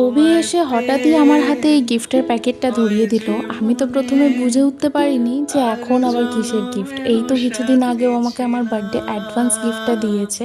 অভি এসে হঠাৎই আমার হাতে এই গিফটের প্যাকেটটা ধরিয়ে দিল। আমি তো প্রথমে বুঝে উঠতে পারিনি যে এখন আবার কিসের গিফট। এই তো কিছুদিন আগেও আমাকে আমার বার্থডে অ্যাডভান্স গিফটটা দিয়েছে।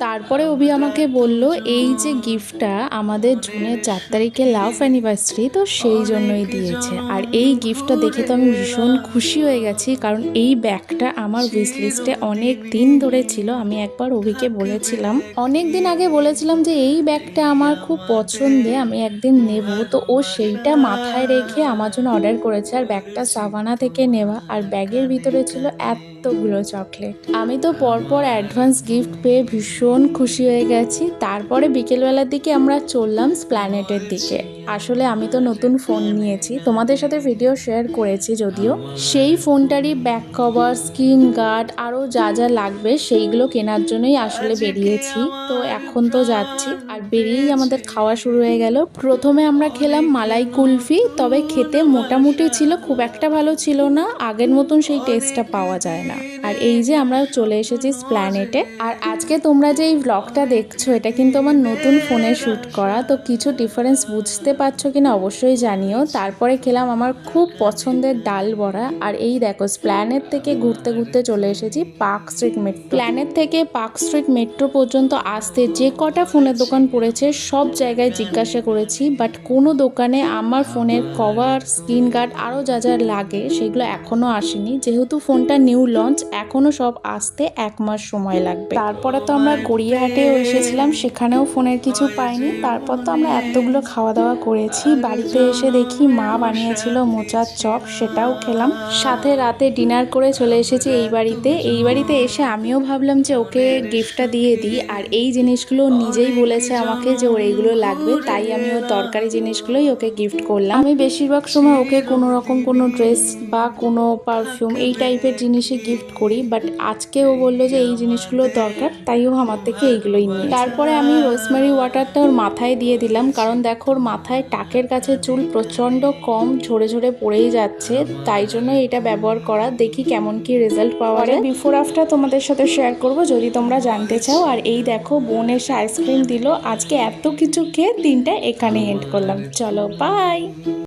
তারপরে অভি আমাকে বলল এই যে গিফটটা আমাদের জুনের 4 তারিখে লাভ অ্যানিভার্সারি, তো সেই জন্যই দিয়েছে। আর এই গিফটটা দেখে তো আমি ভীষণ খুশি হয়ে গেছি, কারণ এই ব্যাগটা আমার উইশ লিস্টে অনেক দিন ধরে ছিল। আমি একবার অভিকে বলেছিলাম, অনেক দিন আগে বলেছিলাম যে এই ব্যাগটা আমার খুব পছন্দের, আমি একদিন নেব। তো ও সেইটা মাথায় রেখে আমার জন্য অর্ডার করেছে। আর ব্যাগটা সাভানা থেকে নেওয়া, আর ব্যাগের ভিতরে ছিল এতগুলো চকলেট। আমি তো পরপর অ্যাডভান্স গিফট পেয়ে ভীষণ খুশি হয়ে গেছি। তারপরে বিকেলবেলার দিকে আমরা চললাম স্প্ল্যানেটের দিকে। আসলে আমি তো নতুন ফোন নিয়েছি, তোমাদের সাথে ভিডিও শেয়ার করেছি যদিও। সেই ফোনটারই ব্যাক কভার, স্ক্রিন গার্ড আরও যা যা লাগবে সেইগুলো কেনার জন্যই আসলে বেরিয়েছি। তো এখন তো যাচ্ছি, আর বেরিয়েই আমাদের খাওয়া শুরু হয়ে গেল। প্রথমে আমরা খেলাম মালাই কুলফি, তবে খেতে মোটামুটি ছিল, খুব একটা ভালো ছিল না, আগের মতন সেই টেস্টটা পাওয়া যায় না। আর এই যে আমরা চলে এসেছি স্প্ল্যানেটে। আর আজকে তোমরা যে এই ব্লগটা দেখছো এটা কিন্তু আমার নতুন ফোনে শ্যুট করা, তো কিছু ডিফারেন্স বুঝতে পারছো কিনা অবশ্যই জানিও। তারপরে খেলাম আমার খুব পছন্দের ডাল বড়া। আর এই দেখো স্প্ল্যানেট থেকে ঘুরতে ঘুরতে চলে এসেছি পার্ক স্ট্রিট মেট্রো। প্ল্যানেট থেকে পার্ক স্ট্রিট মেট্রো পর্যন্ত আসতে যে কটা ফোনের দোকান পড়েছে সব জায়গায় জিজ্ঞাসা করেছি, বাট কোনো দোকানে আমার ফোনের কভার, স্ক্রিন গার্ড আরও যা যা লাগে সেগুলো এখনও আসেনি। যেহেতু ফোনটা নিউ লঞ্চ, এখনও সব আসতে 1 মাস সময় লাগবে। তারপরে তো আমরা গড়িয়াহাটেও এসেছিলাম, সেখানেও ফোনের কিছু পাইনি। তারপর তো আমরা এতগুলো খাওয়া দাওয়া করেছি। বাড়িতে এসে দেখি মা বানিয়েছিল মোচার চপ, সেটাও খেলাম। সাথে রাতে ডিনার করে চলে এসেছি এই বাড়িতে। এই বাড়িতে এসে আমিও ভাবলাম যে ওকে গিফটটা দিয়ে দিই। আর এই জিনিসগুলো নিজেই বলেছে আমাকে যে ওর এইগুলো লাগবে, তাই আমি ওর দরকারি জিনিসগুলোই ওকে গিফট করলাম। আমি বেশিরভাগ সময় ওকে কোনো রকম কোনো ড্রেস বা কোনো পারফিউম এই টাইপের জিনিসই গিফট করি, বাট আজকে ও বললো যে এই জিনিসগুলো দরকার, তাই ও আমার থেকে এইগুলোই নিয়ে। তারপরে আমি রোজমেরি ওয়াটারটা ওর মাথায় দিয়ে দিলাম, কারণ দেখো ওর মাথায় টাকের কাছে চুল প্রচণ্ড কম, ঝরে ঝরে পড়েই যাচ্ছে, তাই জন্য এটা ব্যবহার করা। দেখি কেমন কি রেজাল্ট পাওয়া যায়। বিফোর আফটার তোমাদের সাথে শেয়ার করব যদি তোমরা জানতে চাও। আর এই দেখো বোন এসে আইসক্রিম দিল। আজকে এত কিছু খেয়ে দিনটা এখানেই এন্ড করলাম। চলো বাই।